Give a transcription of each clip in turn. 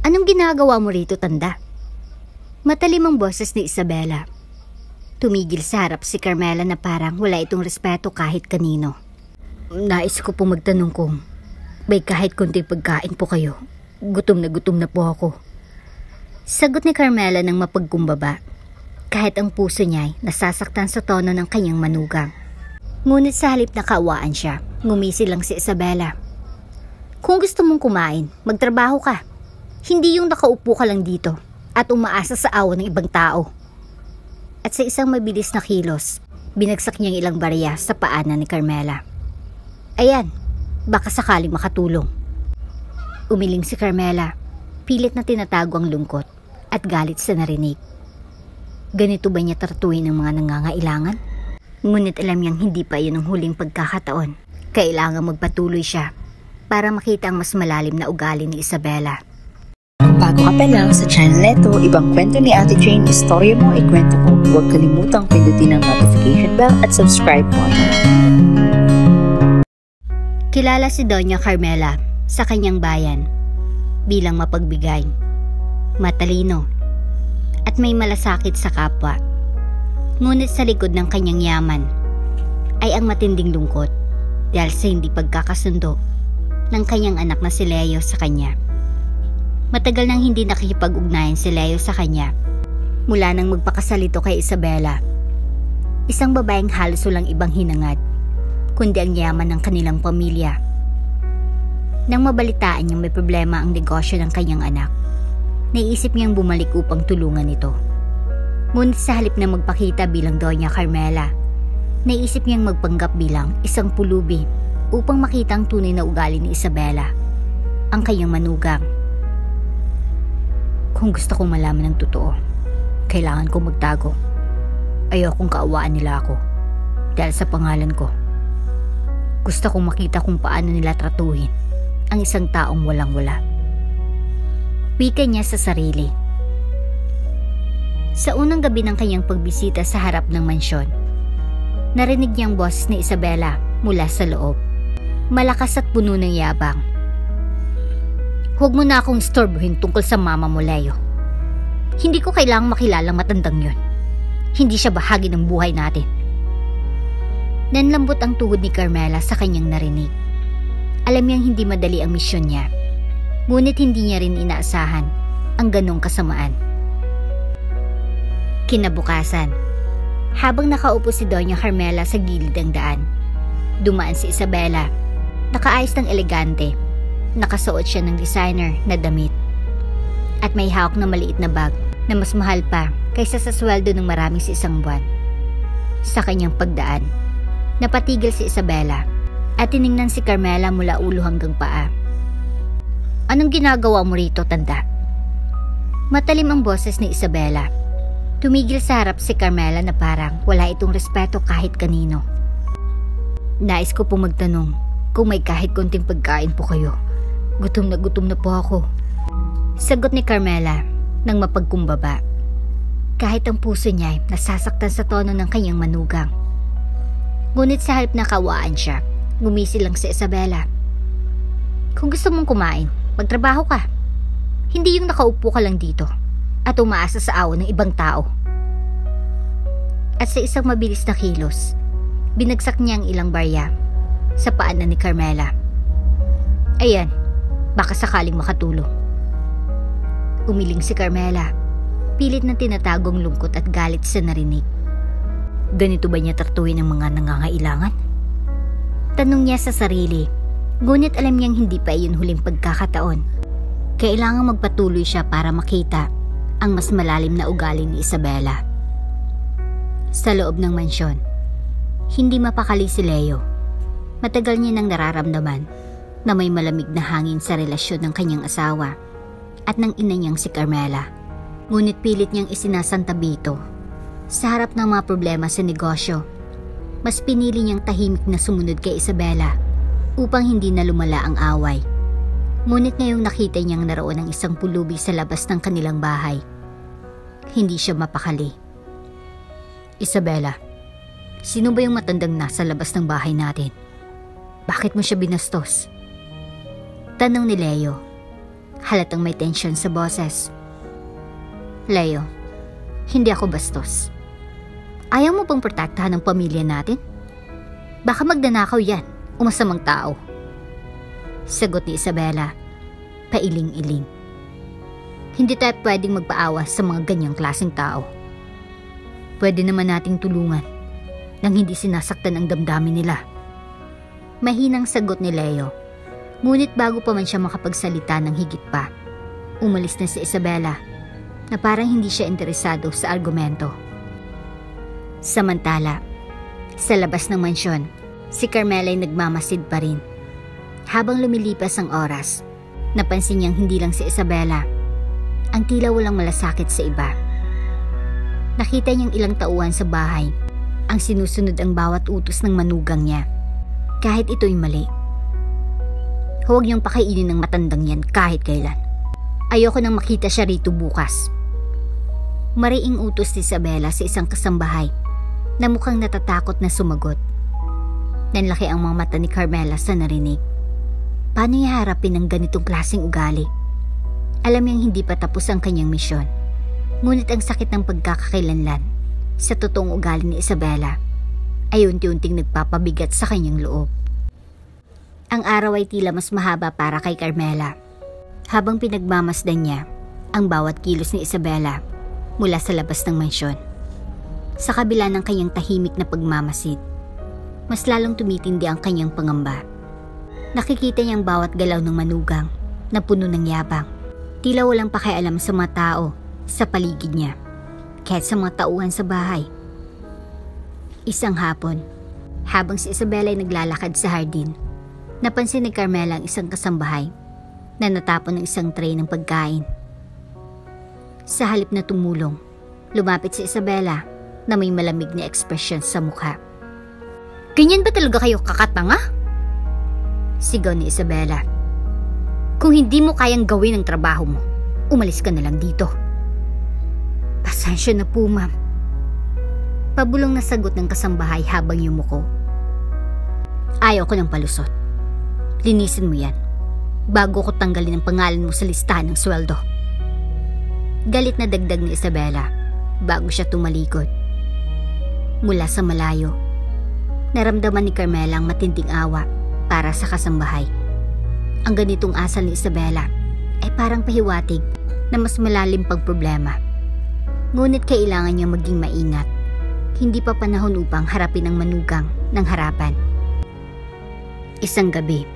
Anong ginagawa mo rito, tanda? Matalim ang boses ni Isabela. Tumigil sa harap si Carmela na parang wala itong respeto kahit kanino. Nais ko pong magtanong kung may kahit konting pagkain po kayo. Gutom na po ako. Sagot ni Carmela ng mapagkumbaba. Kahit ang puso niya ay nasasaktan sa tono ng kanyang manugang. Ngunit sa halip na kaawaan siya, ngumisi lang si Isabela. Kung gusto mong kumain, magtrabaho ka. Hindi yung nakaupo ka lang dito at umaasa sa awa ng ibang tao. At sa isang mabilis na kilos, binagsak niyang ilang barya sa paanan ni Carmela. Ayan, baka sakaling makatulong. Umiling si Carmela, pilit na tinatago ang lungkot at galit sa narinig. Ganito ba niya tratuhin ang mga nangangailangan? Ngunit alam niyang hindi pa iyon ang huling pagkakataon. Kailangang magpatuloy siya para makita ang mas malalim na ugali ni Isabela. Bago ka pa lang sa channel neto, ibang kwento ni Ate Jane, istorya mo, ikwento ko. Huwag kalimutang pindutin ang notification bell at subscribe po. Kilala si Doña Carmela sa kanyang bayan bilang mapagbigay, matalino, at may malasakit sa kapwa. Ngunit sa likod ng kanyang yaman ay ang matinding lungkot dahil sa hindi pagkakasundo ng kanyang anak na si Leo sa kanya. Matagal nang hindi nakikipag-ugnayan si Leo sa kanya mula nang magpakasalito kay Isabela. Isang babaeng halos walang ibang hinangad kundi ang yaman ng kanilang pamilya. Nang mabalitaan niyang may problema ang negosyo ng kanyang anak, naisip niyang bumalik upang tulungan ito. Ngunit sa halip na magpakita bilang Doña Carmela, naisip niyang magpanggap bilang isang pulubi upang makita ang tunay na ugali ni Isabela, ang kanyang manugang. Kung gusto kong malaman ng totoo, kailangan kong magtago. Ayokong kaawaan nila ako dahil sa pangalan ko. Gusto kong makita kung paano nila tratuhin ang isang taong walang-wala. Wika niya sa sarili. Sa unang gabi ng kanyang pagbisita sa harap ng mansyon, narinig niyang boses ni Isabela mula sa loob. Malakas at puno ng yabang. Huwag mo na akong istorbohin tungkol sa mama mo, Leo. Hindi ko kailangang makilalang matandang yon. Hindi siya bahagi ng buhay natin. Nanlambot ang tuhod ni Carmela sa kanyang narinig. Alam niyang hindi madali ang misyon niya. Ngunit hindi niya rin inaasahan ang ganong kasamaan. Kinabukasan, habang nakaupo si Doña Carmela sa gilid ng daan, dumaan si Isabela. Nakaayos ng elegante. Nakasuot siya ng designer na damit. At may hawak na maliit na bag na mas mahal pa kaysa sa sweldo ng marami sa isang buwan. Sa kanyang pagdaan, napatigil si Isabela at tiningnan si Carmela mula ulo hanggang paa. Anong ginagawa mo rito, tanda? Matalim ang boses ni Isabela. Tumigil sa harap si Carmela na parang wala itong respeto kahit kanino. Nais ko pong magtanong kung may kahit konting pagkain po kayo. Gutom na po ako. Sagot ni Carmela nang mapagkumbaba. Kahit ang puso niya ay nasasaktan sa tono ng kanyang manugang. Ngunit sa halip na kaawaan siya, ngumisi lang si Isabela. Kung gusto mong kumain, magtrabaho ka. Hindi yung nakaupo ka lang dito at umaasa sa awa ng ibang tao. At sa isang mabilis na kilos, binagsak niya ang ilang barya sa paanan ni Carmela. Ayan, baka sakaling makatulong. Umiling si Carmela, pilit na tinatagong lungkot at galit sa narinig. Ganito ba niya tratuhin ang mga nangangailangan? Tanong niya sa sarili, ngunit alam niyang hindi pa iyon huling pagkakataon. Kailangang magpatuloy siya para makita ang mas malalim na ugali ni Isabela. Sa loob ng mansyon, hindi mapakali si Leo. Matagal niya nang nararamdaman na may malamig na hangin sa relasyon ng kanyang asawa at ng ina niyang si Carmela. Ngunit pilit niyang isinasantabi ito. Sa harap ng mga problema sa negosyo, mas pinili niyang tahimik na sumunod kay Isabela upang hindi na lumala ang away. Ngunit ngayong nakita niyang naroon ang isang pulubi sa labas ng kanilang bahay, hindi siya mapakali. Isabela, sino ba yung matandang nasa labas ng bahay natin? Bakit mo siya binastos? Tanong ni Leo. Halatang may tensyon sa boses. Leo, hindi ako bastos. Ayaw mo bang protektahan ng pamilya natin? Baka magdanakaw yan o masamang tao. Sagot ni Isabela, pailing-iling. Hindi tayo pwedeng magpaawa sa mga ganyang klaseng tao. Pwede naman nating tulungan nang hindi sinasaktan ang damdamin nila. Mahinang sagot ni Leo. Ngunit bago pa man siya makapagsalita ng higit pa, umalis na si Isabela na parang hindi siya interesado sa argumento. Samantala, sa labas ng mansyon, si Carmela ay nagmamasid pa rin. Habang lumilipas ang oras, napansin niyang hindi lang si Isabela ang tila walang malasakit sa iba. Nakita niyang ilang tauhan sa bahay ang sinusunod ang bawat utos ng manugang niya, kahit ito'y mali. Huwag niyong pakainin ng matandang yan kahit kailan. Ayoko nang makita siya rito bukas. Mariing utos ni Isabela sa isang kasambahay na mukhang natatakot na sumagot. Nanlaki ang mga mata ni Carmela sa narinig. Paano niya harapin ang ganitong klaseng ugali? Alam niyang hindi pa tapos ang kanyang misyon. Ngunit ang sakit ng pagkakakilanlan sa totoong ugali ni Isabela ay unti-unting nagpapabigat sa kanyang loob. Ang araw ay tila mas mahaba para kay Carmela. Habang pinagmamasdan niya ang bawat kilos ni Isabela mula sa labas ng mansyon. Sa kabila ng kanyang tahimik na pagmamasid, mas lalong tumitindi ang kanyang pangamba. Nakikita niyang bawat galaw ng manugang na puno ng yabang. Tila walang pakialam sa mga tao sa paligid niya, kahit sa mga tauhan sa bahay. Isang hapon, habang si Isabela ay naglalakad sa hardin, napansin ni Carmela ang isang kasambahay na natapon ng isang tray ng pagkain. Sa halip na tumulong, lumapit si Isabela na may malamig na ekspresyon sa mukha. Ganyan ba talaga kayo kakatanga? Sigaw ni Isabela. Kung hindi mo kayang gawin ang trabaho mo, umalis ka na lang dito. Pasensya na po, ma'am. Pabulong na sagot ng kasambahay habang yumuko. Ayaw ko ng palusot. Linisin mo yan bago ko tanggalin ang pangalan mo sa listahan ng sweldo. Galit na dagdag ni Isabela bago siya tumalikod. Mula sa malayo, naramdaman ni Carmela ang matinding awa para sa kasambahay. Ang ganitong asal ni Isabela ay parang pahiwatig na mas malalim pang problema. Ngunit kailangan niya maging maingat. Hindi pa panahon upang harapin ang manugang ng harapan. Isang gabi,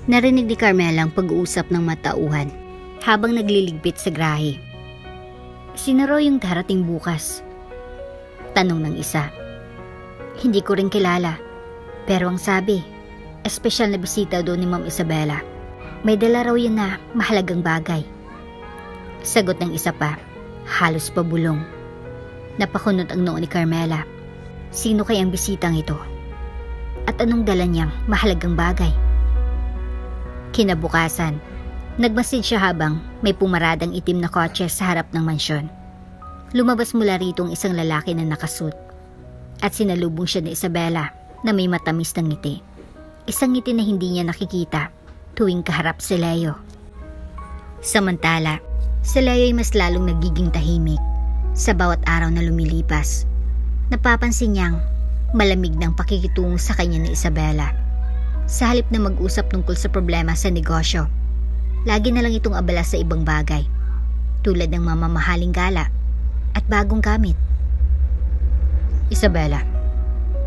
narinig ni Carmela ang pag-uusap ng matauhan habang nagliligpit sa grahe. Sino raw yung darating bukas? Tanong ng isa. Hindi ko rin kilala, pero ang sabi, espesyal na bisita doon ni Ma'am Isabela. May dala raw yun na mahalagang bagay. Sagot ng isa pa, halos pabulong. Napakunot ang noo ni Carmela. Sino kayang bisitang ito? At anong dala niyang mahalagang bagay? Kinabukasan, nagmasid siya habang may pumaradang itim na kotse sa harap ng mansyon. Lumabas mula rito ang isang lalaki na nakasuit at sinalubong siya ni Isabela na may matamis ng ngiti. Isang ngiti na hindi niya nakikita tuwing kaharap si Leo. Samantala, si Leo ay mas lalong nagiging tahimik sa bawat araw na lumilipas. Napapansin niyang malamig ng pakikitungo sa kanya ni Isabela. Sa halip na mag-usap tungkol sa problema sa negosyo, lagi na lang itong abala sa ibang bagay, tulad ng mamamahaling gala at bagong gamit. Isabela,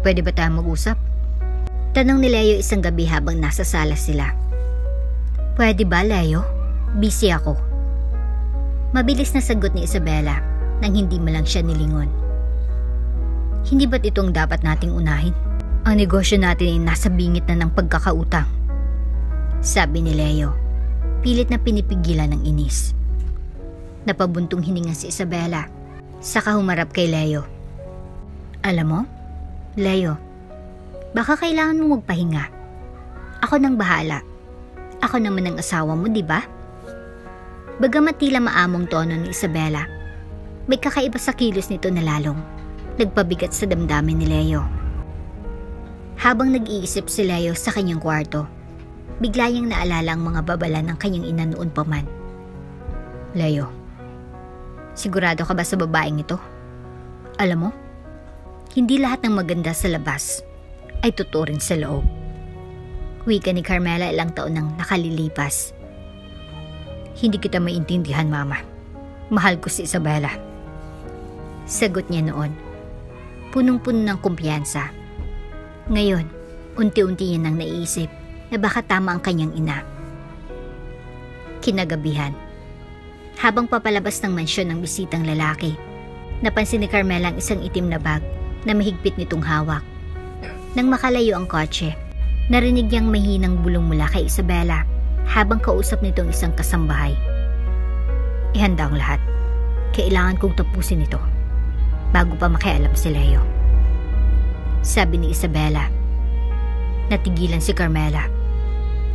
pwede ba tayong mag-usap? Tanong ni Leo isang gabi habang nasa sala sila. Pwede ba, Leo? Busy ako. Mabilis na sagot ni Isabela nang hindi man lang siya nilingon. Hindi ba't itong dapat nating unahin? Ang negosyo natin ay nasa bingit na ng pagkakautang. Sabi ni Leo, pilit na pinipigilan ng inis. Napabuntong hininga si Isabela, saka humarap kay Leo. Alam mo, Leo, baka kailangan mo magpahinga. Ako nang bahala. Ako naman ang asawa mo, di ba? Bagamat tila maamong tono ni Isabela, may kakaiba sa kilos nito na lalong nagpabigat sa damdamin ni Leo. Habang nag-iisip si Leo sa kanyang kwarto, bigla niyang naalala ang mga babala ng kanyang ina noon pa man. Leo, sigurado ka ba sa babaeng ito? Alam mo, hindi lahat ng maganda sa labas ay totoo rin sa loob. Wika ni Carmela ilang taon nang nakalilipas. Hindi kita maintindihan, Mama. Mahal ko si Isabela. Sagot niya noon, punong-puno ng kumpiyansa. Ngayon, unti-unti niya nang naisip na baka tama ang kanyang ina. Kinagabihan, habang papalabas ng mansyon ng bisitang lalaki, napansin ni Carmela ang isang itim na bag na mahigpit nitong hawak. Nang makalayo ang kotse, narinig niyang mahinang bulong mula kay Isabela habang kausap nitong isang kasambahay. Ihanda ang lahat. Kailangan kong tapusin ito bago pa makialam si Leo. Sabi ni Isabela. Natigilan si Carmela.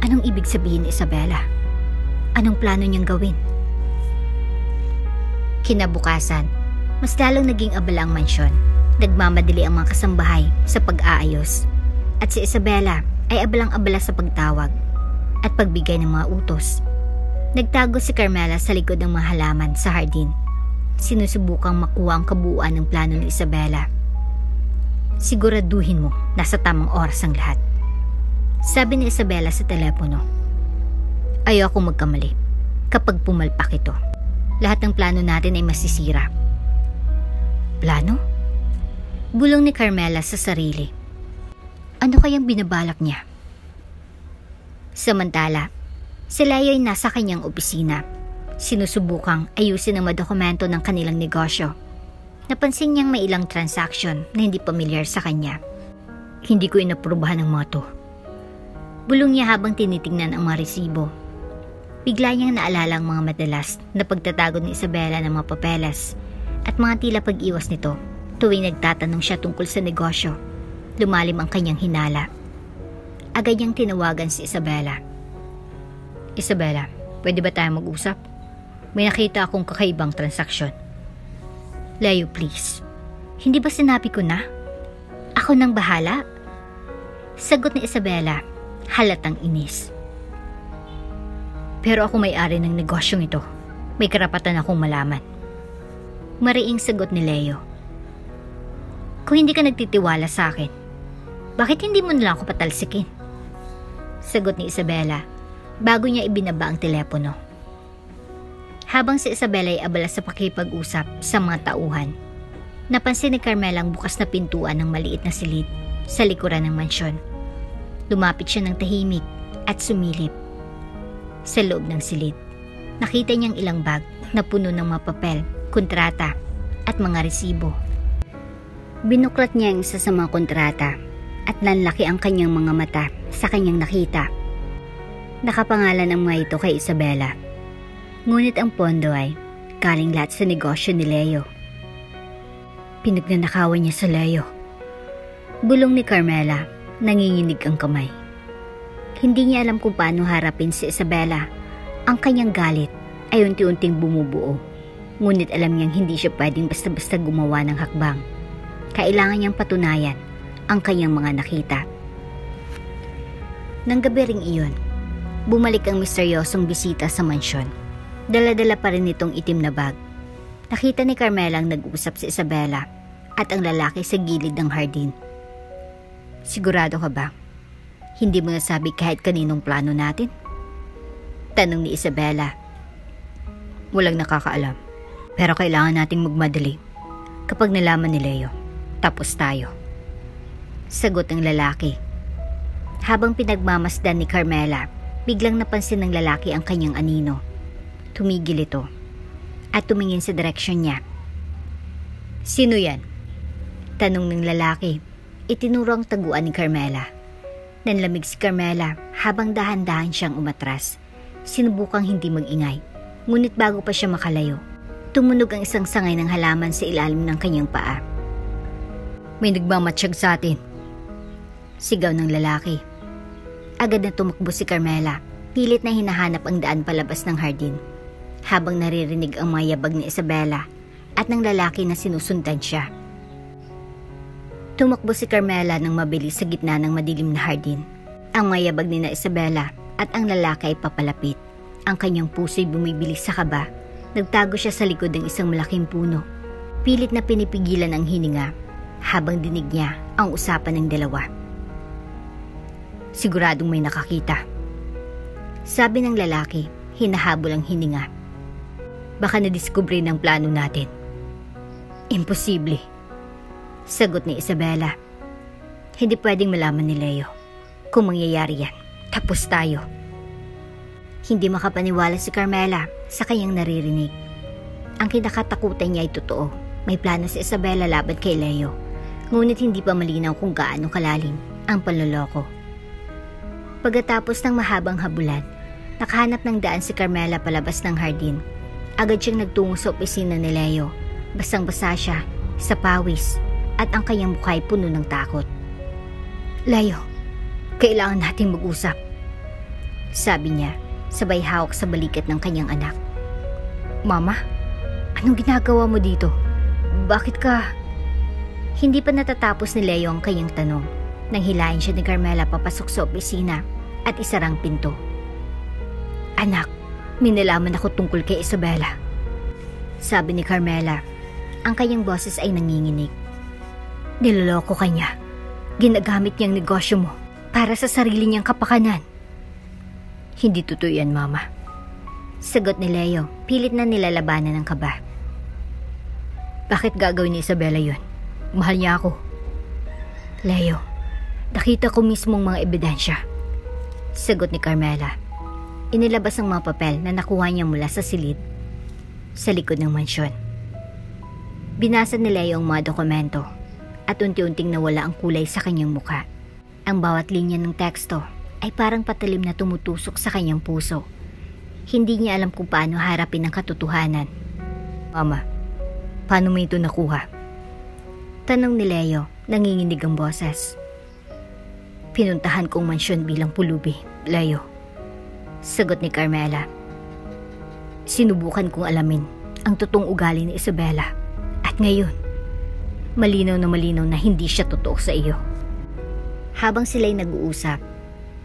Anong ibig sabihin ni Isabela? Anong plano niyang gawin? Kinabukasan, mas lalong naging abala ang mansyon. Nagmamadali ang mga kasambahay sa pag-aayos. At si Isabela ay abalang-abala sa pagtawag at pagbigay ng mga utos. Nagtago si Carmela sa likod ng mga halaman sa hardin. Sinusubukang makuha ang kabuuan ng plano ni Isabela. Siguraduhin mo nasa tamang oras ang lahat. Sabi ni Isabela sa telepono. Ayaw akong magkamali. Kapag pumalpak ito, lahat ng plano natin ay masisira. Plano? Bulong ni Carmela sa sarili. Ano kayang binabalak niya? Samantala, si Leo ay nasa kanyang opisina. Sinusubukang ayusin ang mga dokumento ng kanilang negosyo. Napansin niyang may ilang transaction na hindi pamilyar sa kanya. Hindi ko inaprubahan ang mga to. Bulong niya habang tinitingnan ang mga resibo. Bigla niyang naalala ang mga madalas na pagtatago ni Isabela ng mga papeles at mga tila pag-iwas nito tuwing nagtatanong siya tungkol sa negosyo. Lumalim ang kanyang hinala. Agad niyang tinawagan si Isabela. Isabela, pwede ba tayo mag-usap? May nakita akong kakaibang transaksyon. Leo, please. Hindi ba sinabi ko na? Ako nang bahala? Sagot ni Isabela, halatang inis. Pero ako may-ari ng negosyong ito. May karapatan akong malaman. Mariing sagot ni Leo. Kung hindi ka nagtitiwala sa akin, bakit hindi mo nalang ako patalsikin? Sagot ni Isabela bago niya ibinaba ang telepono. Habang si Isabela ay abala sa pakipag-usap sa mga tauhan, napansin ni Carmela ang bukas na pintuan ng maliit na silid sa likuran ng mansyon. Lumapit siya ng tahimik at sumilip. Sa loob ng silid, nakita niyang ilang bag na puno ng mga papel, kontrata at mga resibo. Binuklat niya ang isa sa mga kontrata at nanlaki ang kanyang mga mata sa kanyang nakita. Nakapangalan ang mga ito kay Isabela. Ngunit ang pondo ay galing lahat sa negosyo ni Leo. Pinagnanakawan niya sa Leo. Bulong ni Carmela, nanginginig ang kamay. Hindi niya alam kung paano harapin si Isabela. Ang kanyang galit ay unti-unting bumubuo. Ngunit alam niyang hindi siya pwedeng basta-basta gumawa ng hakbang. Kailangan niyang patunayan ang kanyang mga nakita. Nang gabi ring iyon, bumalik ang misteryosong bisita sa mansyon. Dala-dala pa rin itong itim na bag. Nakita ni Carmela ang nag-uusap si Isabela at ang lalaki sa gilid ng hardin. Sigurado ka ba? Hindi mo nasabi kahit kaninong plano natin? Tanong ni Isabela. Walang nakakaalam. Pero kailangan nating magmadali. Kapag nalaman ni Leo, tapos tayo. Sagot ng lalaki. Habang pinagmamasdan ni Carmela, biglang napansin ng lalaki ang kanyang anino. Tumigil ito at tumingin sa direksyon niya. Sino yan? Tanong ng lalaki. Itinuro ang taguan ni Carmela. Nanlamig si Carmela habang dahan-dahan siyang umatras. Sinubukang hindi mag-ingay. Ngunit bago pa siya makalayo, tumunog ang isang sangay ng halaman sa ilalim ng kanyang paa. May nagmamatsyag sa atin. Sigaw ng lalaki. Agad na tumakbo si Carmela. Pilit na hinahanap ang daan palabas ng hardin. Habang naririnig ang mga yabag ni Isabela at ng lalaki na sinusundan siya. Tumakbo si Carmela ng mabilis sa gitna ng madilim na hardin. Ang mga yabag ni Isabela at ang lalaki ay papalapit. Ang kanyang puso'y bumibilis sa kaba Nagtago siya sa likod ng isang malaking puno. Pilit na pinipigilan ang hininga habang dinig niya ang usapan ng dalawa. Siguradong may nakakita. Sabi ng lalaki, hinahabol ang hininga. Baka nadiskubre ng plano natin. Imposible. Sagot ni Isabela. Hindi pwedeng malaman ni Leo. Kung mangyayari yan, tapos tayo. Hindi makapaniwala si Carmela sa kanyang naririnig. Ang kinakatakutan niya ay totoo. May plano si Isabela laban kay Leo. Ngunit hindi pa malinaw kung gaano kalalim ang panloloko. Pagkatapos ng mahabang habulan, nakahanap ng daan si Carmela palabas ng hardin. Agad siyang nagtungo sa opisina ni Leo. Basang-basa siya, sa pawis, at ang kanyang mukha ay puno ng takot. Leo, kailangan nating mag-usap. Sabi niya, sabay hawak sa balikat ng kanyang anak. Mama, anong ginagawa mo dito? Bakit ka... Hindi pa natatapos ni Leo ang kanyang tanong nang hilahin siya ni Carmela papasok sa opisina at isarang pinto. Anak, may nalaman ako tungkol kay Isabela. Sabi ni Carmela. Ang kanyang boses ay nanginginig. Niloloko ka niya. Ginagamit niyang negosyo mo para sa sarili niyang kapakanan. Hindi totoo yan, Mama. Sagot ni Leo, pilit na nilalabanan ng kaba. Bakit gagawin ni Isabela yun? Mahal niya ako. Leo, nakita ko mismong mga ebidensya. Sagot ni Carmela. Inilabas ang mga papel na nakuha niya mula sa silid sa likod ng mansyon. Binasa ni Leo ang mga dokumento at unti-unting nawala ang kulay sa kanyang mukha. Ang bawat linya ng teksto ay parang patalim na tumutusok sa kanyang puso. Hindi niya alam kung paano harapin ang katotohanan. Mama, paano mo ito nakuha? Tanong ni Leo, nanginginig ang boses. Pinuntahan kong mansyon bilang pulubi, Leo. Sagot ni Carmela. Sinubukan kong alamin ang totoong ugali ni Isabela. At ngayon, malinaw na hindi siya totoo sa iyo. Habang sila'y nag-uusap,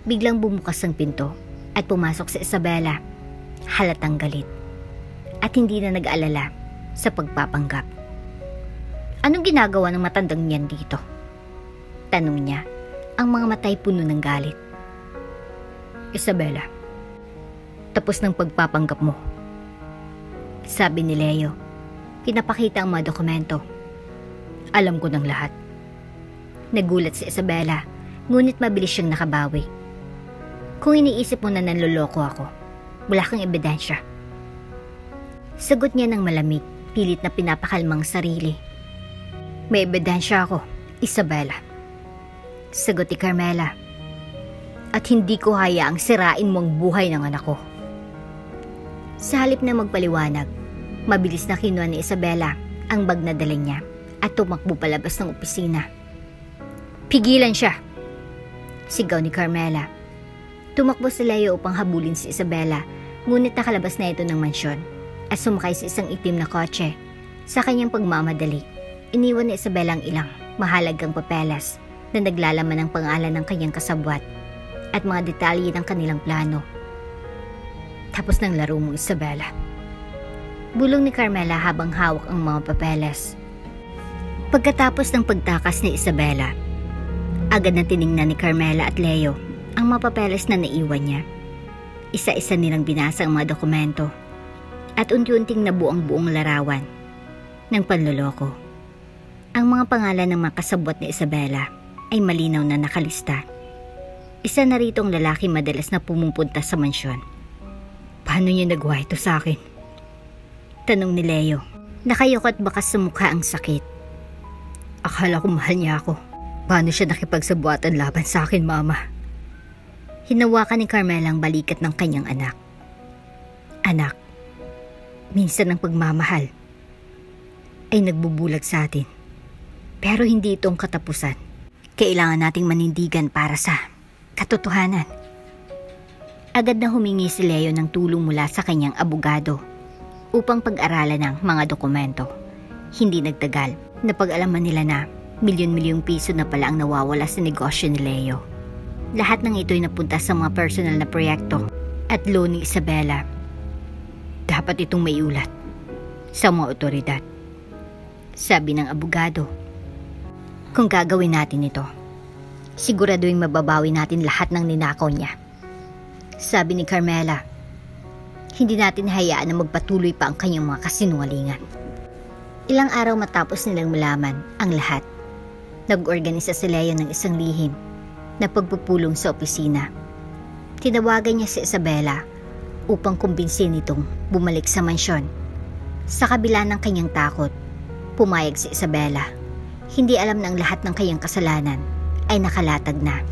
biglang bumukas ang pinto at pumasok si Isabela, halatang galit. At hindi na nag-alala sa pagpapanggap. Anong ginagawa ng matandang niyan dito? Tanong niya, ang mga matay puno ng galit. Isabela, tapos ng pagpapanggap mo. Sabi ni Leo. Pinapakita ang mga dokumento. Alam ko ng lahat. Nagulat si Isabela, ngunit mabilis siyang nakabawi. Kung iniisip mo na nanloloko ako, wala kang ebidensya. Sagot niya ng malamig, pilit na pinapakalmang sarili. May ebidensya ako, Isabela. Sagot ni Carmela. At hindi ko hayaang sirain mo ang buhay ng anak ko. Sa halip na magpaliwanag, mabilis na kinuha ni Isabela ang bag na dala niya at tumakbo palabas ng opisina. Pigilan siya! Sigaw ni Carmela. Tumakbo si Leo upang habulin si Isabela, ngunit nakalabas na ito ng mansyon at sumakay sa isang itim na kotse. Sa kanyang pagmamadali, iniwan ni Isabela ang ilang mahalagang papeles na naglalaman ng pangalan ng kanyang kasabwat at mga detalye ng kanilang plano. Tapos ng laro mo, Isabela. Bulong ni Carmela habang hawak ang mga papeles. Pagkatapos ng pagtakas ni Isabela, agad na tiningnan ni Carmela at Leo ang mga papeles na naiwan niya. Isa-isa nilang binasa ang mga dokumento at unti-unting nabuo ang buong larawan ng panloloko. Ang mga pangalan ng mga kasabwat ni Isabela ay malinaw na nakalista. Isa na rito ang lalaki madalas na pumupunta sa mansyon. Paano niya nagawa ito sa akin? Tanong ni Leo. Nakayukot bakas sa mukha ang sakit. Akala ko mahal niya ako. Paano siya nakipagsabuatan laban sa akin, Mama? Hinawakan ni Carmela ang balikat ng kanyang anak. Anak, minsan ang pagmamahal ay nagbubulag sa atin. Pero hindi itong katapusan. Kailangan nating manindigan para sa katotohanan. Agad na humingi si Leo ng tulong mula sa kanyang abogado upang pag-aralan ng mga dokumento. Hindi nagtagal, napag-alaman nila na milyon-milyong piso na pala ang nawawala sa negosyo ni Leo. Lahat ng ito'y napunta sa mga personal na proyekto at loan ni Isabela. Dapat itong maiulat sa mga otoridad. Sabi ng abogado. Kung gagawin natin ito, siguraduhin mababawi natin lahat ng ninakaw niya. Sabi ni Carmela. Hindi natin hayaan na magpatuloy pa ang kanyang mga kasinungalingan. Ilang araw matapos nilang malaman ang lahat, nag-organisa si Leo ng isang lihim na pagpupulong sa opisina. Tinawagan niya si Isabela upang kumbinsin itong bumalik sa mansyon. Sa kabila ng kanyang takot, pumayag si Isabela. Hindi alam na ang lahat ng kanyang kasalanan ay nakalatag na.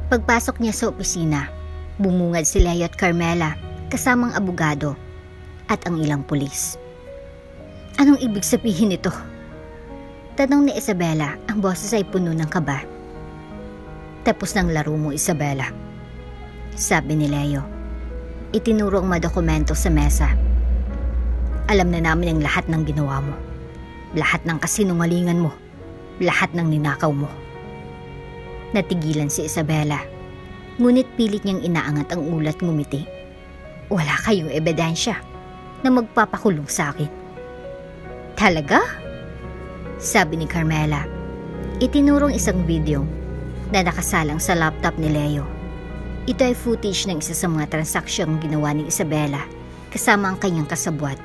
Pagpasok niya sa opisina, bumungad si Leo at Carmela kasamang abogado at ang ilang pulis. Anong ibig sabihin nito? Tanong ni Isabela, ang boses ay puno ng kaba. Tapos ng laro mo, Isabela. Sabi ni Leo. Itinuro ang mga dokumento sa mesa. Alam na namin ang lahat ng ginawa mo. Lahat ng kasinungalingan mo. Lahat ng ninakaw mo. Natigilan si Isabela. Ngunit pilit niyang inaangat ang ulat ngumiti. Wala kayong ebidensya na magpapakulong sa akin. Talaga? Sabi ni Carmela. Itinurong isang video na nakasalang sa laptop ni Leo. Ito ay footage ng isa sa mga transaksyong ginawa ni Isabela kasama ang kanyang kasabwat.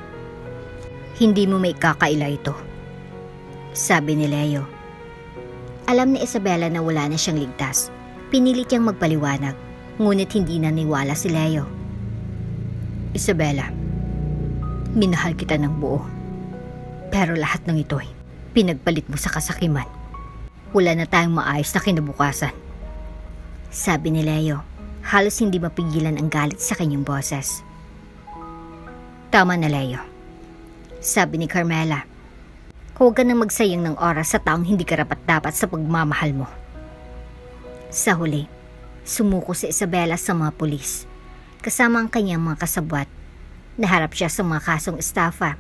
Hindi mo may kakaila ito, sabi ni Leo. Alam ni Isabela na wala na siyang ligtas. Pinilit niyang magpaliwanag, ngunit hindi naniwala si Leo. Isabela, minahal kita ng buo. Pero lahat ng ito ay pinagpalit mo sa kasakiman. Wala na tayong maayos na kinabukasan. Sabi ni Leo, halos hindi mapigilan ang galit sa kanyang boses. Tama na, Leo. Sabi ni Carmela. Huwag ka nang magsayang ng oras sa taong hindi karapat-dapat sa pagmamahal mo. Sa huli, sumuko si Isabela sa mga pulis. Kasama ang kanyang mga kasabwat. Naharap siya sa mga kasong estafa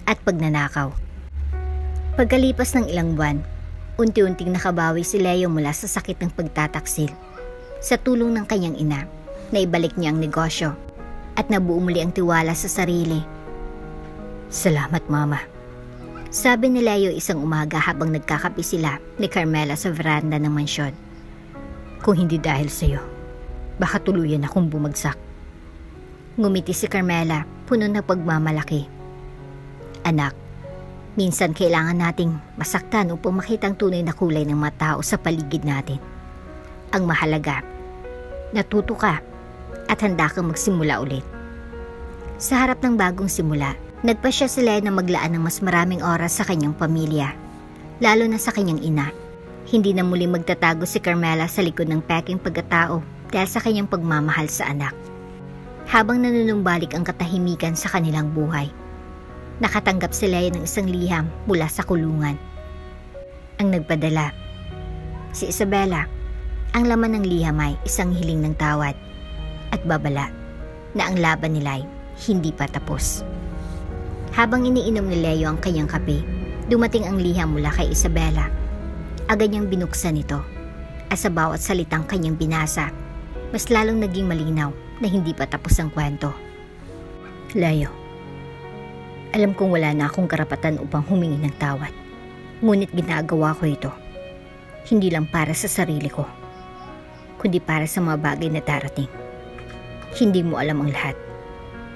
at pagnanakaw. Pagkalipas ng ilang buwan, unti-unting nakabawi si Leo mula sa sakit ng pagtataksil. Sa tulong ng kanyang ina, naibalik niya ang negosyo at nabuo muli ang tiwala sa sarili. Salamat, Mama. Sabi ni Leo isang umaga habang nagkakape sila ni Carmela sa veranda ng mansyon. Kung hindi dahil sa iyo, baka tuluyan akong bumagsak. Ngumiti si Carmela, puno ng pagmamalaki. Anak, minsan kailangan nating masaktan upang makita ang tunay na kulay ng mga tao sa paligid natin. Ang mahalaga, natuto ka at handa kang magsimula ulit. Sa harap ng bagong simula, nagpasya si Leo na maglaan ng mas maraming oras sa kanyang pamilya, lalo na sa kanyang ina. Hindi na muli magtatago si Carmela sa likod ng peking pagkatao dahil sa kanyang pagmamahal sa anak. Habang nanunumbalik ang katahimikan sa kanilang buhay, nakatanggap si Leo ng isang liham mula sa kulungan. Ang nagpadala, si Isabela. Ang laman ng liham ay isang hiling ng tawad at babala na ang laban nila ay hindi pa tapos. Habang iniinom ni Leo ang kanyang kape, dumating ang liham mula kay Isabela. Agad niyang binuksan ito at sa bawat salitang kanyang binasa, mas lalong naging malinaw na hindi pa tapos ang kwento. Leo, alam kong wala na akong karapatan upang humingi ng tawad. Ngunit ginagawa ko ito, hindi lang para sa sarili ko, kundi para sa mga bagay na darating. Hindi mo alam ang lahat.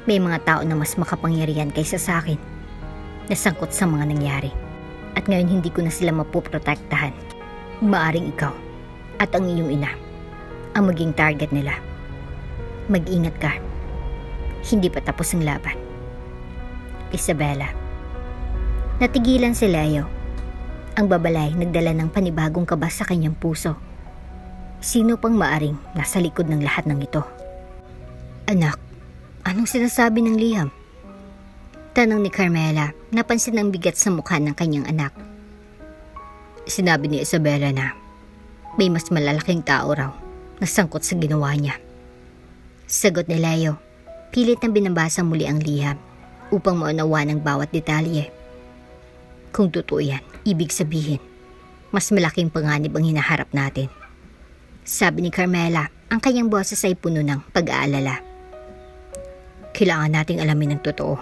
May mga tao na mas makapangyarihan kaysa sa akin, nasangkot sa mga nangyari. At ngayon hindi ko na sila mapoprotektahan. Maaring ikaw at ang iyong ina ang maging target nila. Mag-ingat ka. Hindi pa tapos ang laban. Isabela. Natigilan si Leo. Ang babalay nagdala ng panibagong kaba sa kanyang puso. Sino pang maaring nasa likod ng lahat ng ito? Anak, anong sinasabi ng liham? Tanong ni Carmela, napansin ang bigat sa mukha ng kanyang anak. Sinabi ni Isabela na may mas malalaking tao raw na sangkot sa ginawa niya. Sagot ni Leo, pilit na binabasa muli ang liham upang maunawa ng bawat detalye. Kung totoo yan, ibig sabihin, mas malaking panganib ang hinaharap natin. Sabi ni Carmela, ang kanyang boses ay puno ng pag-aalala. Kailangan nating alamin ang totoo.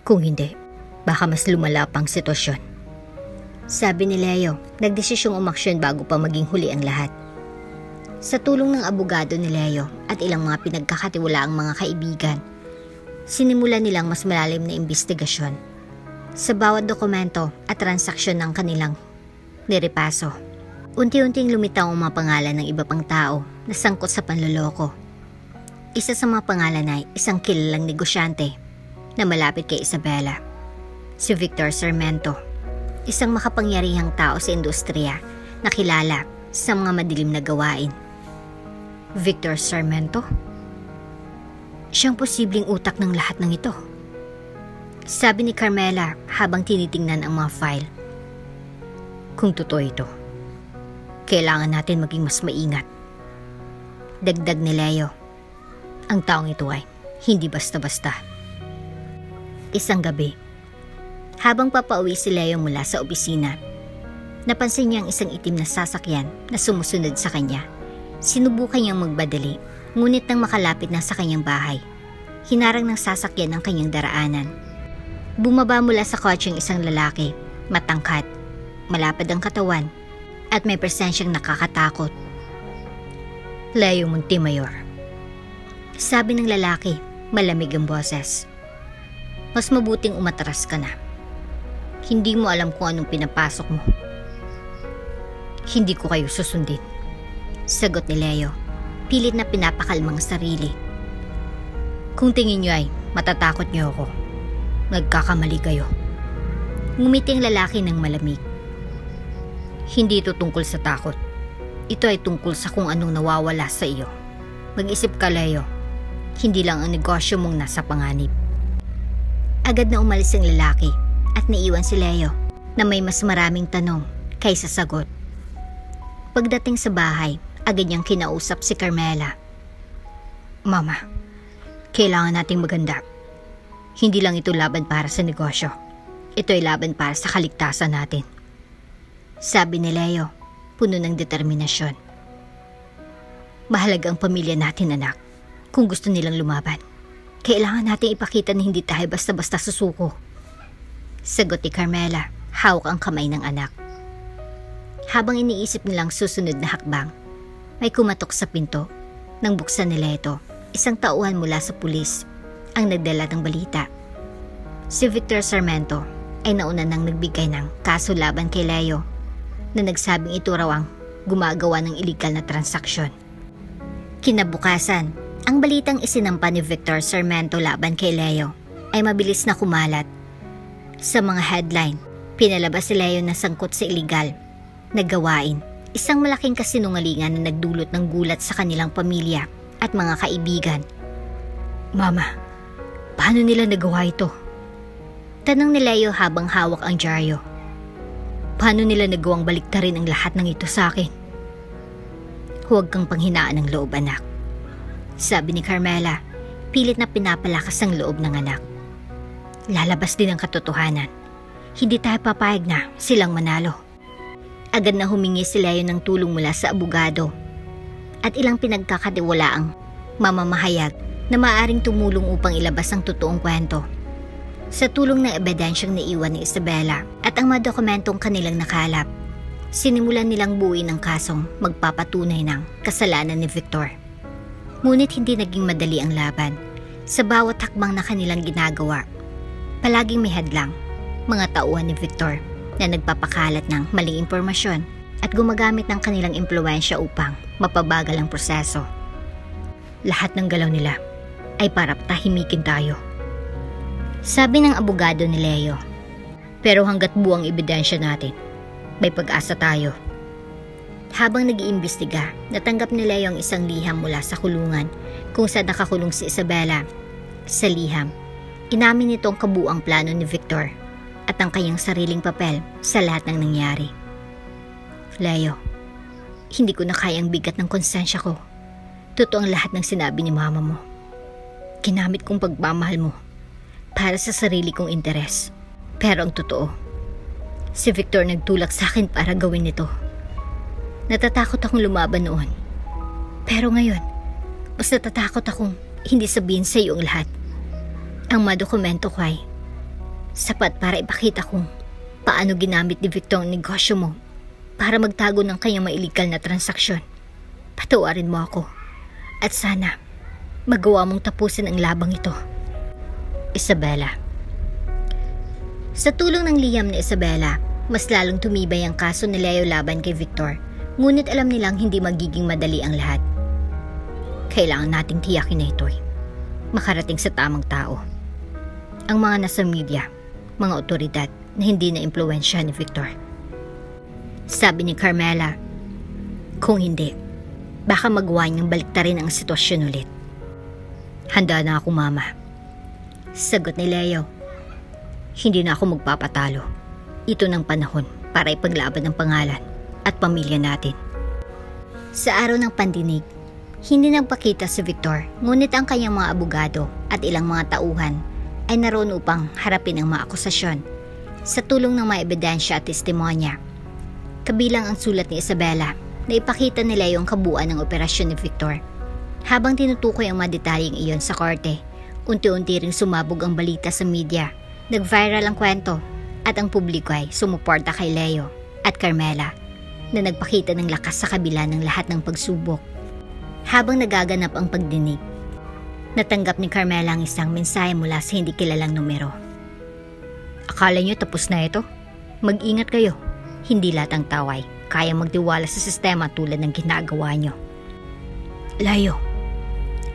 Kung hindi, baka mas lumala pang sitwasyon. Sabi ni Leo, nagdesisyong umaksyon bago pa maging huli ang lahat. Sa tulong ng abogado ni Leo at ilang mga pinagkakatiwalaang mga kaibigan, sinimulan nilang mas malalim na investigasyon sa bawat dokumento at transaksyon ng kanilang nirepaso. Unti-unting lumitaw ang mga pangalan ng iba pang tao na sangkot sa panloloko. Isa sa mga pangalan ay isang kilalang negosyante na malapit kay Isabela, si Victor Sarmiento, isang makapangyarihang tao sa industriya na kilala sa mga madilim na gawain. Victor Sarmiento? Siyang posibleng utak ng lahat ng ito. Sabi ni Carmela habang tinitingnan ang mga file. Kung totoo ito, kailangan natin maging mas maingat. Dagdag ni Leo, ang taong ito ay hindi basta-basta. Isang gabi, habang papauwi si Leo mula sa opisina, napansin niya ang isang itim na sasakyan na sumusunod sa kanya. Sinubukan niyang magbadali, ngunit nang makalapit na sa kanyang bahay, hinarang ng sasakyan ang kanyang daraanan. Bumaba mula sa kotse ang isang lalaki, matangkad, malapad ang katawan, at may presensyang nakakatakot. Leo Montemayor. Sabi ng lalaki, malamig ang boses. Mas mabuting umatras ka na. Hindi mo alam kung anong pinapasok mo. Hindi ko kayo susundin. Sagot ni Leo, pilit na pinapakalmang sarili. Kung tingin niyo ay matatakot niyo ako, nagkakamali kayo. Ngumiti ang lalaki ng malamig. Hindi ito tungkol sa takot. Ito ay tungkol sa kung anong nawawala sa iyo. Mag-isip ka, Leo. Hindi lang ang negosyo mong nasa panganib. Agad na umalis ang lalaki at naiwan si Leo na may mas maraming tanong kaysa sagot. Pagdating sa bahay, agad niyang kinausap si Carmela. Mama, kailangan nating maganda. Hindi lang ito laban para sa negosyo. Ito ay laban para sa kaligtasan natin. Sabi ni Leo, puno ng determinasyon. Mahalaga ang pamilya natin, anak. Kung gusto nilang lumaban, kailangan natin ipakita na hindi tayo basta-basta susuko. Sagot ni Carmela, hawak ang kamay ng anak. Habang iniisip nilang susunod na hakbang, may kumatok sa pinto. Nang buksan nila ito, isang tauhan mula sa pulis ang nagdala ng balita. Si Victor Sarmiento ay nauna nang nagbigay ng kaso laban kay Leo na nagsabing ito raw ang gumagawa ng illegal na transaksyon. Kinabukasan, ang balitang isinampa ni Victor Sarmiento laban kay Leo ay mabilis na kumalat. Sa mga headline, pinalabas si Leo na sangkot sa illegal na gawain, isang malaking kasinungalingan na nagdulot ng gulat sa kanilang pamilya at mga kaibigan. Mama, paano nila nagawa ito? Tanong ni Leo habang hawak ang dyaryo. Paano nila nagawang baliktarin ang lahat ng ito sa akin? Huwag kang panghinaan ng loob, anak. Sabi ni Carmela, pilit na pinapalakas ang loob ng anak. Lalabas din ang katotohanan. Hindi tayo papayag na silang manalo. Agad na humingi si Leo ng tulong mula sa abogado at ilang pinagkakatiwalaang mamamahayag na maaaring tumulong upang ilabas ang totoong kwento. Sa tulong ng ebidensyang naiwan ni Isabela at ang mga dokumentong kanilang nakalap, sinimulan nilang buuin ang kasong magpapatunay ng kasalanan ni Victor. Ngunit hindi naging madali ang laban. Sa bawat hakbang na kanilang ginagawa, palaging may hadlang, mga tauhan ni Victor na nagpapakalat ng maling impormasyon at gumagamit ng kanilang impluwensya upang mapabagal ang proseso. Lahat ng galaw nila ay para patahimikin tayo. Sabi ng abogado ni Leo, pero hanggat buwang ebidensya natin, may pag-asa tayo. Habang nag-iimbestiga, natanggap ni Leo ang isang liham mula sa kulungan kung saan nakakulong si Isabela. Sa liham, inamin nito ang kabuuang plano ni Victor at ang kanyang sariling papel sa lahat ng nangyari. Leo, hindi ko na kayang bigat ng konsensya ko. Totoo ang lahat ng sinabi ni mama mo. Ginamit kong pagmamahal mo para sa sarili kong interes. Pero ang totoo, si Victor nagtulak sa akin para gawin ito. Natatakot akong lumaban noon. Pero ngayon, mas natatakot akong hindi sabihin sa iyo ang lahat. Ang mga dokumento ko ay Sapat para ipakita kung paano ginamit ni Victor ang negosyo mo para magtago ng kanyang mailegal na transaksyon. Patawarin mo ako at sana magawa mong tapusin ang labang ito. Isabela. Sa tulong ng liham ni Isabela, mas lalong tumibay ang kaso ni Leo laban kay Victor, ngunit alam nilang hindi magiging madali ang lahat. Kailangan nating tiyakin na ito'y makarating sa tamang tao. Ang mga nasa media, mga otoridad na hindi na impluwensya ni Victor. Sabi ni Carmela, kung hindi, baka magawa niyang baliktarin ang sitwasyon ulit. Handa na ako, Mama. Sagot ni Leo. Hindi na ako magpapatalo. Ito ng panahon para ipaglaban ang pangalan at pamilya natin. Sa araw ng pandinig, hindi nagpakita si Victor, ngunit ang kanyang mga abogado at ilang mga tauhan ay naroon upang harapin ang mga akusasyon sa tulong ng mga ebidensya at testimonya. Kabilang ang sulat ni Isabela na ipakita nila yung kabuuan ng operasyon ni Victor. Habang tinutukoy ang mga detalyeng iyon sa korte, unti-unti ring sumabog ang balita sa media, nag-viral ang kwento at ang publiko ay sumuporta kay Leo at Carmela na nagpakita ng lakas sa kabila ng lahat ng pagsubok. Habang nagaganap ang pagdinig, natanggap ni Carmela ang isang mensahe mula sa hindi kilalang numero. Akala niyo tapos na ito? Mag-ingat kayo. Hindi lahat ng tao ay kaya magtiwala sa sistema tulad ng ginagawa niyo. Leo,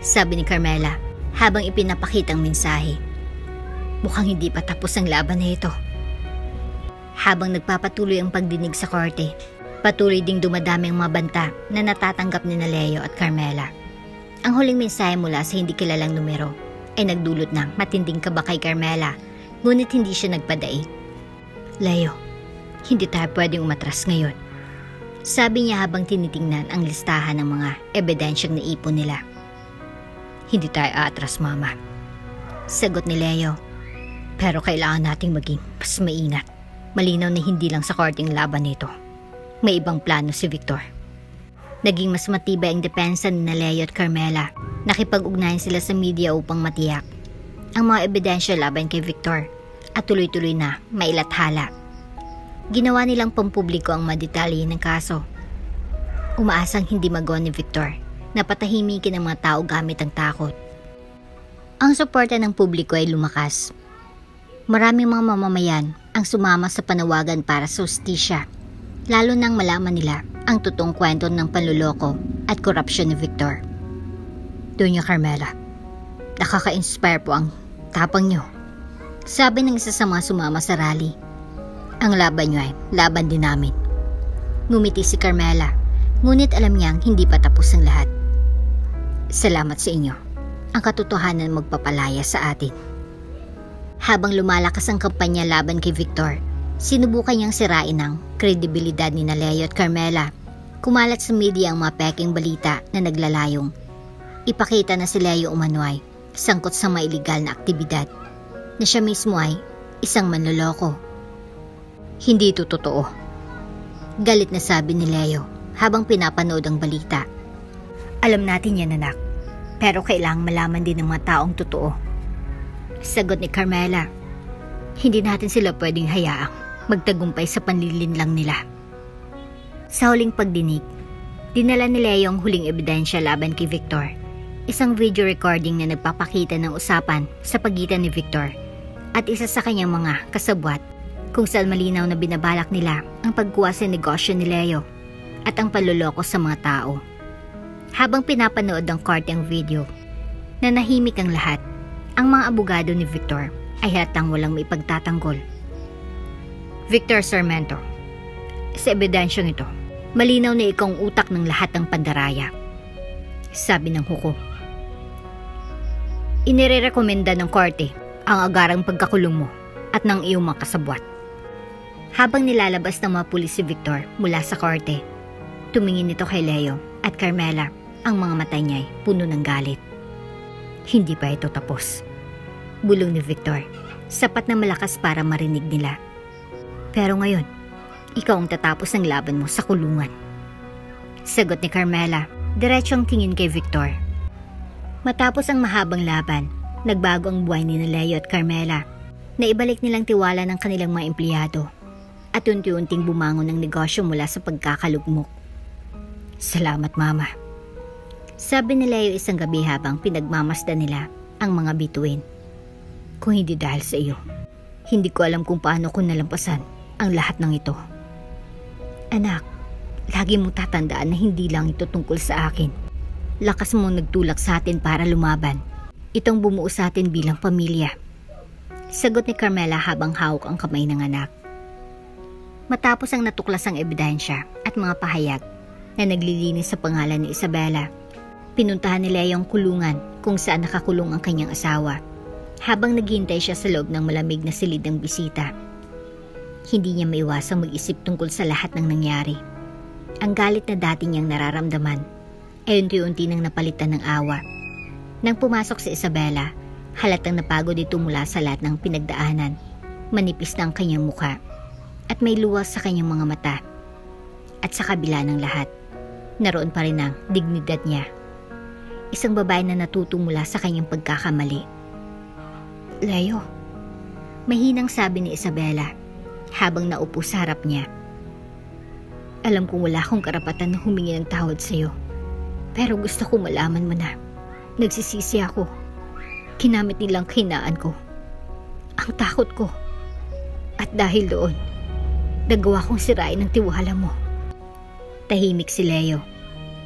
sabi ni Carmela habang ipinapakita ang mensahe. Mukhang hindi pa tapos ang laban na ito. Habang nagpapatuloy ang pagdinig sa korte, patuloy ding dumadami ang mga banta na natatanggap ni Leo at Carmela. Ang huling mensahe mula sa hindi kilalang numero ay nagdulot ng matinding kaba kay Carmela, ngunit hindi siya nagpadaig. Leo, hindi tayo pwedeng umatras ngayon, sabi niya habang tinitingnan ang listahan ng mga ebidensyang naipon nila. Hindi tayo aatras, Mama, sagot ni Leo. Pero kailangan nating maging mas maingat. Malinaw na hindi lang sa korteng laban nito. May ibang plano si Victor. Naging mas matibay ang depensa ni Leo at Carmela. Nakipag-ugnayan sila sa media upang matiyak ang mga ebidensya laban kay Victor at tuloy-tuloy na mailathala. Ginawa nilang pampubliko ang madetalye ng kaso. Umaasang hindi magawa ni Victor na patahimikin ang mga tao gamit ang takot. Ang suporta ng publiko ay lumakas. Maraming mga mamamayan ang sumama sa panawagan para sa hustisya, lalo nang malaman nila ang totoong kwento ng panluloko at korupsyon ni Victor. Doña Carmela, nakaka-inspire po ang tapang niyo, sabi ng isa sa mga sumama sa rally. Ang laban niyo ay laban din namin. Ngumiti si Carmela, ngunit alam niyang hindi pa tapos ang lahat. Salamat sa inyo. Ang katotohanan magpapalaya sa atin. Habang lumalakas ang kampanya laban kay Victor, sinubukan niyang sirain ang kredibilidad ni Leo at Carmela. Kumalat sa media ang mga peking balita na naglalayong ipakita na si Leo umano ay sangkot sa mga iligal na aktibidad, na siya mismo ay isang manloloko. Hindi ito totoo, galit na sabi ni Leo habang pinapanood ang balita. Alam natin yan, anak, pero kailangang malaman din ng mga taong totoo, sagot ni Carmela. Hindi natin sila pwedeng hayaang magtagumpay sa panlilinlang nila. Sa huling pagdinig, dinala ni Leo ang huling ebidensya laban kay Victor. Isang video recording na nagpapakita ng usapan sa pagitan ni Victor at isa sa kanyang mga kasabwat, kung saan malinaw na binabalak nila ang pagkuha sa negosyo ni Leo at ang panloloko sa mga tao. Habang pinapanood ng korte ang video, nanahimik ang lahat. Ang mga abogado ni Victor ay halatang walang maipagtatanggol. Victor Sarmiento, sa ebidensyang ito, malinaw na ikaw ang utak ng lahat ng pandaraya, sabi ng hukom. Inirerekomenda ng korte ang agarang pagkakulong mo at ng iyong mga kasabwat. Habang nilalabas ng mga pulis si Victor mula sa korte, tumingin ito kay Leo at Carmela. Ang mga mata niya ay puno ng galit. Hindi pa ito tapos, bulong ni Victor, sapat na malakas para marinig nila. Pero ngayon, ikaw ang tatapos ng laban mo sa kulungan, sagot ni Carmela, diretsong tingin kay Victor. Matapos ang mahabang laban, nagbago ang buhay ni Leo at Carmela. Naibalik nilang tiwala ng kanilang mga empleyado at unti-unting bumangon ng negosyo mula sa pagkakalugmok. Salamat, Mama. Sabi ni Leo isang gabi habang pinagmamasdan nila ang mga bituin. Kung hindi dahil sa iyo, hindi ko alam kung paano ko nalampasan ang lahat ng ito. Anak, lagi mong tatandaan na hindi lang ito tungkol sa akin. Lakas mong nagtulak sa atin para lumaban. Itong bumuo sa atin bilang pamilya. Sagot ni Carmela habang hawak ang kamay ng anak. Matapos ang natuklasang ebidensya at mga pahayag na naglilinis sa pangalan ni Isabela, pinuntahan ni Leo ang kulungan kung saan nakakulong ang kanyang asawa habang naghihintay siya sa loob ng malamig na silid ng bisita. Hindi niya maiwasang mag-isip tungkol sa lahat ng nangyari. Ang galit na dati niyang nararamdaman ay unti-unti nang napalitan ng awa. Nang pumasok si Isabela, halatang napagod ito mula sa lahat ng pinagdaanan. Manipis na ang kanyang mukha at may luwas sa kanyang mga mata. At sa kabila ng lahat, naroon pa rin ang dignidad niya. Isang babae na natuto mula sa kanyang pagkakamali. Leo, mahinang sabi ni Isabela habang naupo sa harap niya. Alam kong wala akong karapatan na humingi ng tawad sa iyo. Pero gusto ko malaman mo na nagsisisi ako. Kinamit nilang kahinaan ko, ang takot ko, at dahil doon, nagawa kong sirain ang tiwala mo. Tahimik si Leo.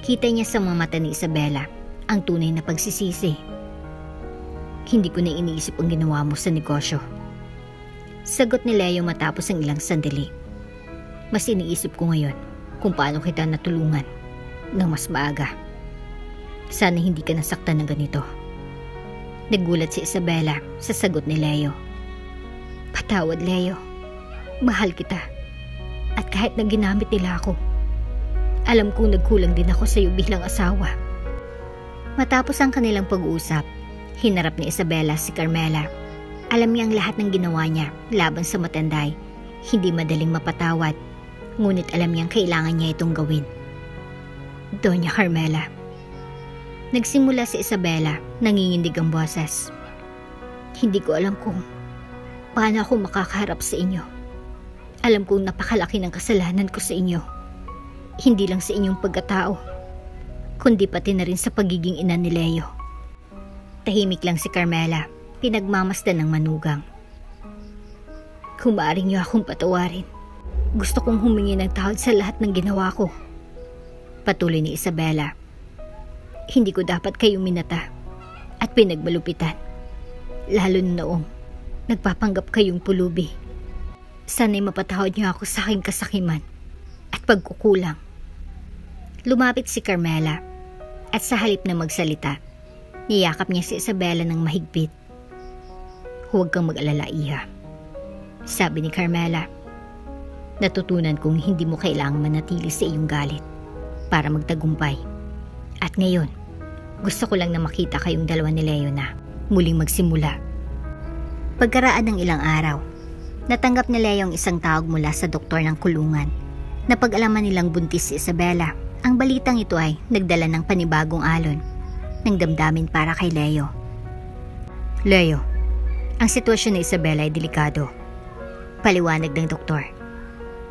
Kita niya sa mga mata ni Isabela ang tunay na pagsisisi. Hindi ko na iniisip ang ginawa mo sa negosyo. Sagot ni Leo matapos ang ilang sandali. Mas iniisip ko ngayon kung paano kita natulungan ng mas maaga. Sana hindi ka nasaktan ng ganito. Nagulat si Isabela sa sagot ni Leo. Patawad, Leo. Mahal kita. At kahit na ginamit nila ako, alam kong nagkulang din ako sa iyo bilang asawa. Matapos ang kanilang pag-uusap, hinarap ni Isabela si Carmela. Alam niya ang lahat ng ginawa niya laban sa matanday. Hindi madaling mapatawad, ngunit alam niyang kailangan niya itong gawin. Doña Carmela. Nagsimula si Isabela, nangingindig ang boses. Hindi ko alam kung paano ako makakaharap sa inyo. Alam kong napakalaki ng kasalanan ko sa inyo. Hindi lang sa inyong pagkatao, kundi pati na rin sa pagiging ina ni Leo. Tahimik lang si Carmela, pinagmamasdan ng manugang. Kung maaari niyo akong patawarin, gusto kong humingi ng tawad sa lahat ng ginawa ko. Patuloy ni Isabela. Hindi ko dapat kayong minata at pinagmalupitan. Lalo na noong nagpapanggap kayong pulubi. Sana'y mapatawad niyo ako sa aking kasakiman at pagkukulang. Lumapit si Carmela at sa halip na magsalita, niyakap niya si Isabela ng mahigpit. Huwag kang mag-alala, Iha. Sabi ni Carmela. Natutunan kong hindi mo kailangang manatili sa iyong galit para magtagumpay. At ngayon, gusto ko lang na makita kayong dalawa ni Leo na muling magsimula. Pagkaraan ng ilang araw, natanggap ni Leo ang isang tawag mula sa doktor ng kulungan. Napag-alaman nilang buntis si Isabela. Ang balitang ito ay nagdala ng panibagong alon ng damdamin para kay Leo. Leo, ang sitwasyon ni Isabela ay delikado. Paliwanag ng doktor.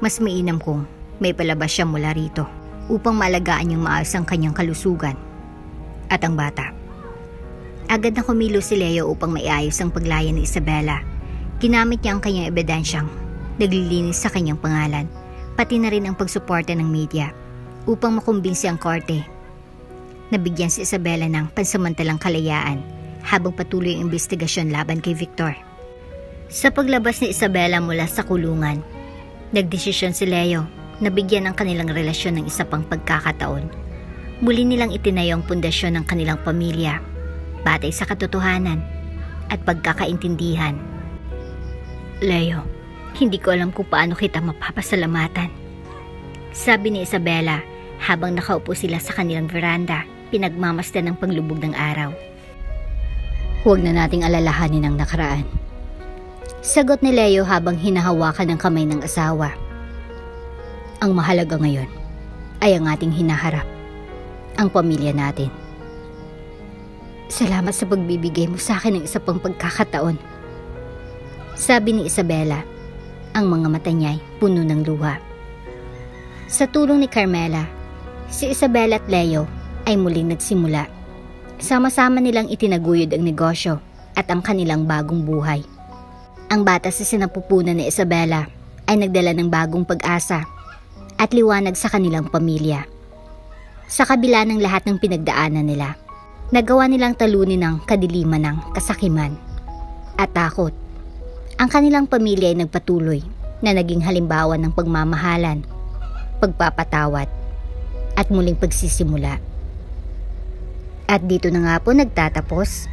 Mas mainam kung may palabas siya mula rito upang maalagaan niyang maayos ang kanyang kalusugan at ang bata. Agad na kumilos si Leo upang maiayos ang paglaya ni Isabela. Ginamit niya ang kanyang ebidensyang naglilinis sa kanyang pangalan, pati na rin ang pagsuporta ng media upang makumbinsi ang korte. Nabigyan si Isabela ng pansamantalang kalayaan habang patuloy ang investigasyon laban kay Victor. Sa paglabas ni Isabela mula sa kulungan, nagdesisyon si Leo na bigyan ng kanilang relasyon ng isa pang pagkakataon. Muli nilang itinayo ang pundasyon ng kanilang pamilya, batay sa katotohanan at pagkakaintindihan. Leo, hindi ko alam kung paano kita mapapasalamatan. Sabi ni Isabela habang nakaupo sila sa kanilang veranda, pinagmamasdan ng paglubog ng araw. Huwag na nating alalahanin ang nakaraan. Sagot ni Leo habang hinahawakan ng kamay ng asawa. Ang mahalaga ngayon ay ang ating hinaharap, ang pamilya natin. Salamat sa pagbibigay mo sa akin ng isa pang pagkakataon. Sabi ni Isabela. Ang mga mata niya'y puno ng luha. Sa tulong ni Carmela, si Isabela at Leo ay muling nagsimula. Sama-sama nilang itinaguyod ang negosyo at ang kanilang bagong buhay. Ang bata sa sinapupunan ni Isabela ay nagdala ng bagong pag-asa at liwanag sa kanilang pamilya. Sa kabila ng lahat ng pinagdaanan nila, nagawa nilang talunin ang kadiliman ng kasakiman at takot. Ang kanilang pamilya ay nagpatuloy na naging halimbawa ng pagmamahalan, pagpapatawad, at muling pagsisimula. At dito na nga po nagtatapos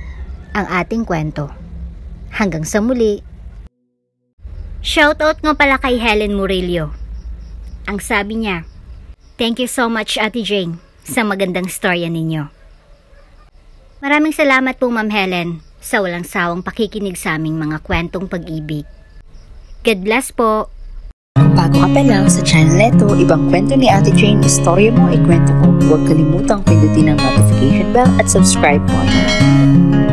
ang ating kwento. Hanggang sa muli. Shoutout nga pala kay Helen Murillo. Ang sabi niya, "Thank you so much Ate Jane sa magandang storya ninyo." Maraming salamat po Ma'am Helen sa walang sawang pakikinig sa aming mga kwentong pag-ibig. God bless po! Kung bago ka pa lang sa channel neto, ibang kwento ni Ate Jane, istorya mo, ikwento ko. Huwag kalimutang pindutin ang notification bell at subscribe button.